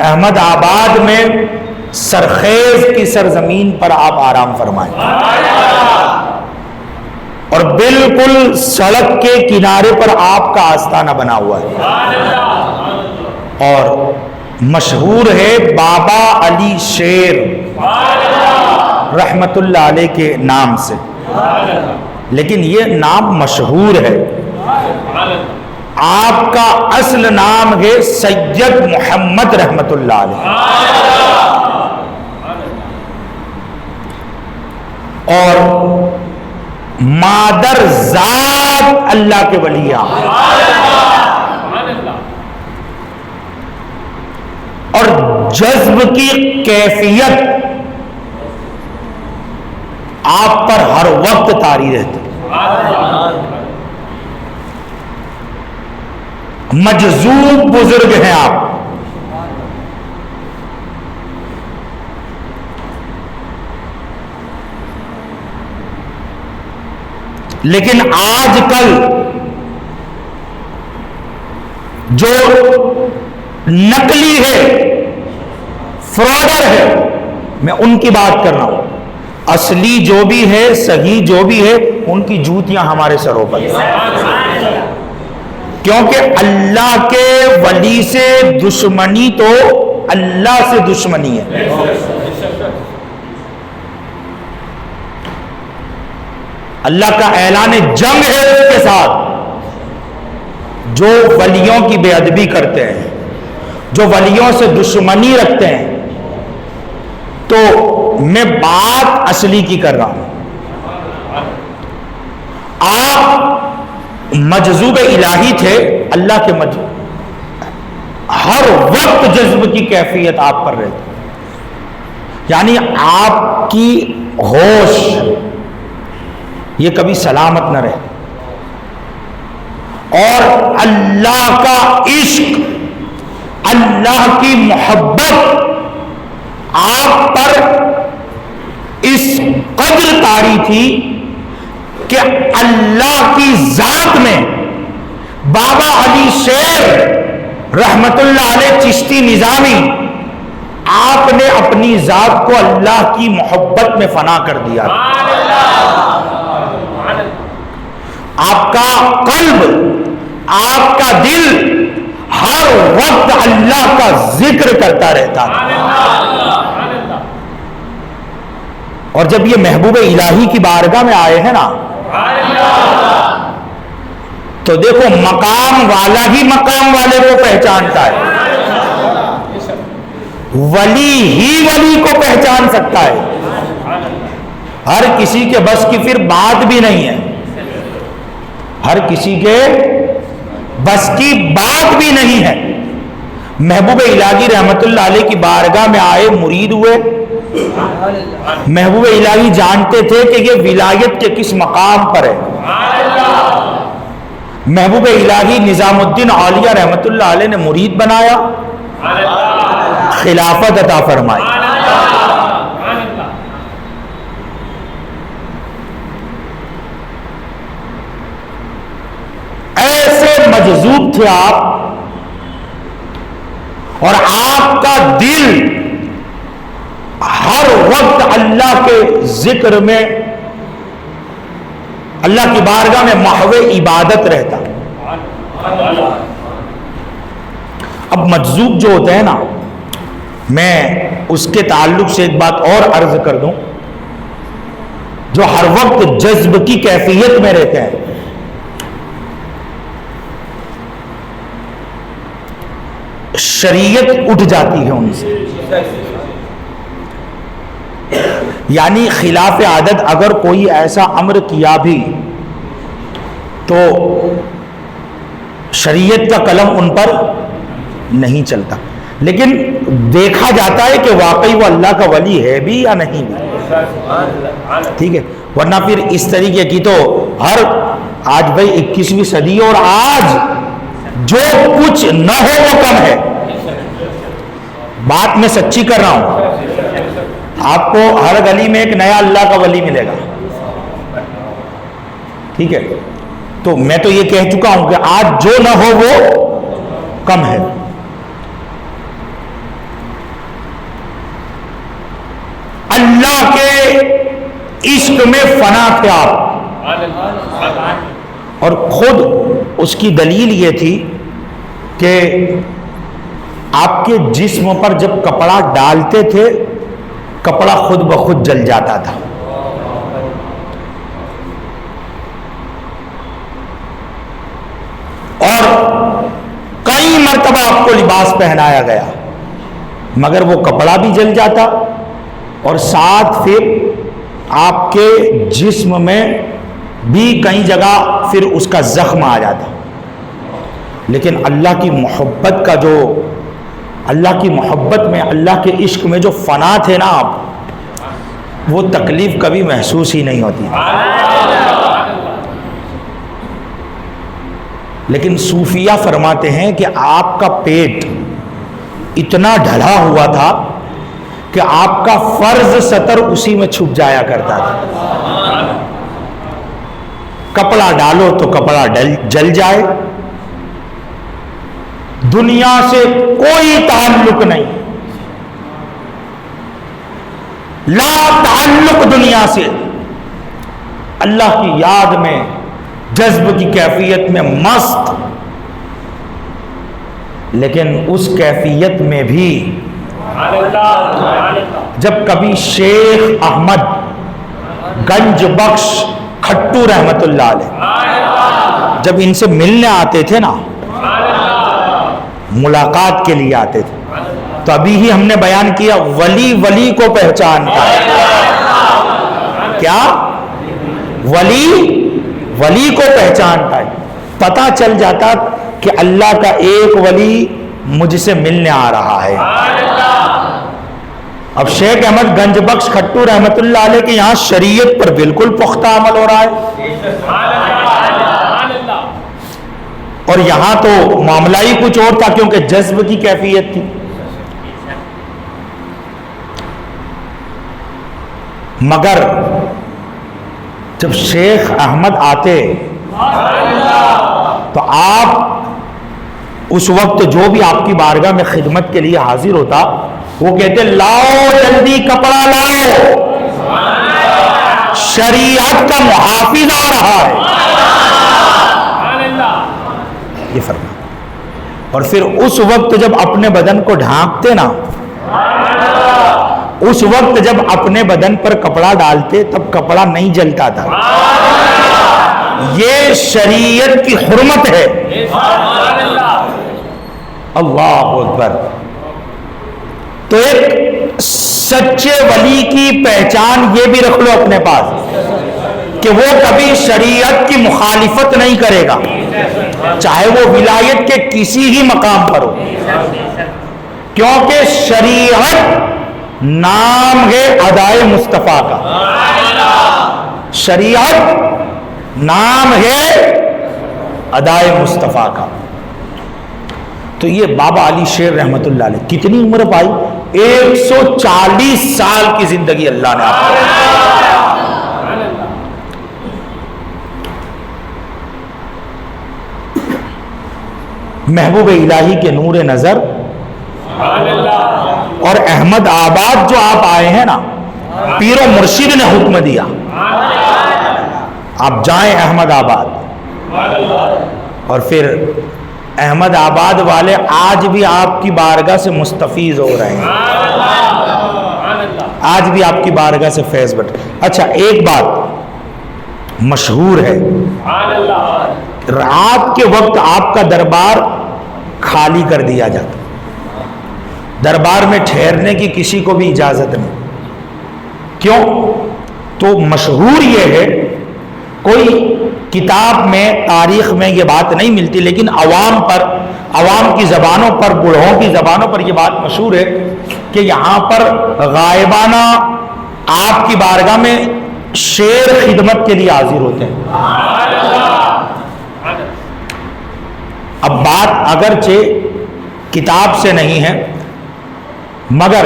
احمد آباد میں سرخیز کی سرزمین پر آپ آرام فرمائیں، اور بالکل سڑک کے کنارے پر آپ کا آستانہ بنا ہوا ہے، اور مشہور ہے بابا علی شیر رحمت اللہ علیہ کے نام سے، لیکن یہ نام مشہور ہے۔ آپ کا اصل نام ہے سید محمد رحمت اللہ علیہ، اور مادر ذات اللہ کے ولی ہیں، اور جذب کی کیفیت آپ پر ہر وقت طاری رہتی، مجذوب بزرگ ہیں آپ۔ لیکن آج کل جو نقلی ہے، فراڈر ہے، میں ان کی بات کر رہا ہوں، اصلی جو بھی ہے، صحیح جو بھی ہے، ان کی جوتیاں ہمارے سروں پر، کیونکہ اللہ کے ولی سے دشمنی تو اللہ سے دشمنی ہے۔ اللہ کا اعلان جنگ ہے اس کے ساتھ، جو ولیوں کی بے ادبی کرتے ہیں، جو ولیوں سے دشمنی رکھتے ہیں۔ تو میں بات اصلی کی کر رہا ہوں، آپ مجذوب الہی تھے، اللہ کے مجذوب، ہر وقت جذب کی کیفیت آپ پر رہتی، یعنی آپ کی ہوش یہ کبھی سلامت نہ رہے، اور اللہ کا عشق، اللہ کی محبت آپ پر اس قدر طاری تھی کہ اللہ کی ذات میں بابا علی شیر رحمت اللہ علیہ چشتی نظامی، آپ نے اپنی ذات کو اللہ کی محبت میں فنا کر دیا۔ آپ کا قلب، آپ کا دل ہر وقت اللہ کا ذکر کرتا رہتا تھا، اور جب یہ محبوب الہی کی بارگاہ میں آئے ہیں نا، تو دیکھو مقام والا ہی مقام والے کو پہچانتا ہے، ولی ہی ولی کو پہچان سکتا ہے، ہر کسی کے بس کی پھر بات بھی نہیں ہے، ہر کسی کے بس کی بات بھی نہیں ہے۔ محبوب الہی رحمت اللہ علیہ کی بارگاہ میں آئے، مرید ہوئے، محبوب الہی جانتے تھے کہ یہ ولایت کے کس مقام پر ہے، محبوب الہی نظام الدین اولیاء رحمت اللہ علیہ نے مرید بنایا، خلافت عطا فرمائی۔ ایسے مجذوب تھے آپ، اور آپ کا دل ہر وقت اللہ کے ذکر میں، اللہ کی بارگاہ میں محو عبادت رہتا۔ اب مجذوب جو ہوتے ہیں نا، میں اس کے تعلق سے ایک بات اور عرض کر دوں، جو ہر وقت جذب کی کیفیت میں رہتے ہیں، شریعت اٹھ جاتی ہے ان سے، یعنی خلاف عادت اگر کوئی ایسا امر کیا بھی تو شریعت کا قلم ان پر نہیں چلتا، لیکن دیکھا جاتا ہے کہ واقعی وہ اللہ کا ولی ہے بھی یا نہیں بھی، ٹھیک ہے، ورنہ پھر اس طریقے کی تو آج بھائی 21ویں صدی، اور آج جو کچھ نہ ہو وہ کم ہے، بات میں سچی کر رہا ہوں، آپ کو ہر گلی میں ایک نیا اللہ کا ولی ملے گا، ٹھیک ہے، تو میں تو یہ کہہ چکا ہوں کہ آج جو نہ ہو وہ کم ہے۔ اللہ کے عشق میں فنا تھے آپ، اور خود اس کی دلیل یہ تھی کہ آپ کے جسم پر جب کپڑا ڈالتے تھے کپڑا خود بخود جل جاتا تھا، اور کئی مرتبہ آپ کو لباس پہنایا گیا مگر وہ کپڑا بھی جل جاتا اور ساتھ پھر آپ کے جسم میں بھی کئی جگہ پھر اس کا زخم آ جاتا. لیکن اللہ کی محبت کا جو اللہ کی محبت میں اللہ کے عشق میں جو فنا تھے نا آپ، وہ تکلیف کبھی محسوس ہی نہیں ہوتی. لیکن صوفیہ فرماتے ہیں کہ آپ کا پیٹ اتنا ڈھلا ہوا تھا کہ آپ کا فرض سطر اسی میں چھپ جایا کرتا تھا. کپڑا ڈالو تو کپڑا جل جائے، دنیا سے کوئی تعلق نہیں، لا تعلق دنیا سے، اللہ کی یاد میں جذب کی کیفیت میں مست. لیکن اس کیفیت میں بھی جب کبھی شیخ احمد گنج بخش کھٹو رحمت اللہ علیہ جب ان سے ملنے آتے تھے نا، ملاقات کے لیے آتے تھے، تو ابھی ہی ہم نے بیان کیا ولی ولی کو پہچانتا ہے. کیا؟ ولی ولی کو پہچانتا ہے. پتہ چل جاتا کہ اللہ کا ایک ولی مجھ سے ملنے آ رہا ہے. اب شیخ احمد گنج بخش کھٹو رحمت اللہ علیہ کے یہاں شریعت پر بالکل پختہ عمل ہو رہا ہے، اور یہاں تو معاملہ ہی کچھ اور تھا کیونکہ جذب کی کیفیت تھی. مگر جب شیخ احمد آتے تو آپ اس وقت جو بھی آپ کی بارگاہ میں خدمت کے لیے حاضر ہوتا وہ کہتے لاؤ جلدی کپڑا لاؤ، شریعت کا محافظ آ رہا ہے. یہ فرما. اور پھر اس وقت جب اپنے بدن کو ڈھانپتے نا، اس وقت جب اپنے بدن پر کپڑا ڈالتے تب کپڑا نہیں جلتا تھا. یہ شریعت کی حرمت ہے. اللہ اکبر. تو ایک سچے ولی کی پہچان یہ بھی رکھ لو اپنے پاس کہ وہ کبھی شریعت کی مخالفت نہیں کرے گا، چاہے وہ ولایت کے کسی ہی مقام پر ہو، کیونکہ شریعت نام ہے ادائے مصطفیٰ کا. شریعت نام ہے ادائے مصطفیٰ کا. تو یہ بابا علی شیر رحمت اللہ علیہ کتنی عمر پائی؟ 140 سال کی زندگی اللہ نے آپ کو. محبوب الہی کے نور نظر اور احمد آباد جو آپ آئے ہیں نا، پیر و مرشد نے حکم دیا آپ جائیں احمد آباد. اور پھر احمد آباد والے آج بھی آپ کی بارگاہ سے مستفیض ہو رہے ہیں، آج بھی آپ کی بارگاہ سے فیض بٹ. اچھا ایک بات مشہور ہے، رات کے وقت آپ کا دربار خالی کر دیا جاتا، دربار میں ٹھہرنے کی کسی کو بھی اجازت نہیں. کیوں؟ تو مشہور یہ ہے، کوئی کتاب میں تاریخ میں یہ بات نہیں ملتی، لیکن عوام کی زبانوں پر، بوڑھوں کی زبانوں پر یہ بات مشہور ہے کہ یہاں پر غائبانہ آپ کی بارگاہ میں شیر خدمت کے لیے حاضر ہوتے ہیں. اب بات اگرچہ کتاب سے نہیں ہے مگر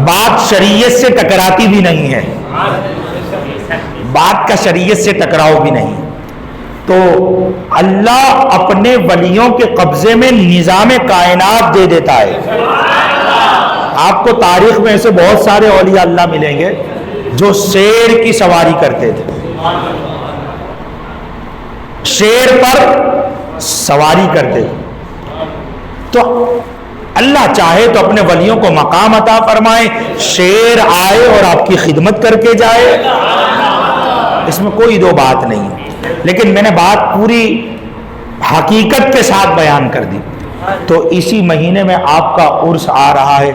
بات شریعت سے ٹکراتی بھی نہیں ہے، بات کا شریعت سے ٹکراؤ بھی نہیں. تو اللہ اپنے ولیوں کے قبضے میں نظام کائنات دے دیتا ہے. آپ کو تاریخ میں ایسے بہت سارے اولیاء اللہ ملیں گے جو شیر کی سواری کرتے تھے، شیر پر سواری کرتے تھے۔ تو اللہ چاہے تو اپنے ولیوں کو مقام عطا فرمائے، شیر آئے اور آپ کی خدمت کر کے جائے، اس میں کوئی دو بات نہیں ہے، لیکن میں نے بات پوری حقیقت کے ساتھ بیان کر دی۔ تو اسی مہینے میں آپ کا عرس آ رہا ہے،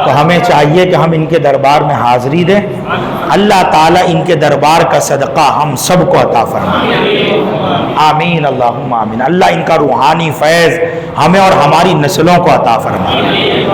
تو ہمیں چاہیے کہ ہم ان کے دربار میں حاضری دیں، اللہ تعالیٰ ان کے دربار کا صدقہ ہم سب کو عطا فرمائے، آمین اللہم آمین۔ اللہ ان کا روحانی فیض ہمیں اور ہماری نسلوں کو عطا فرمائے۔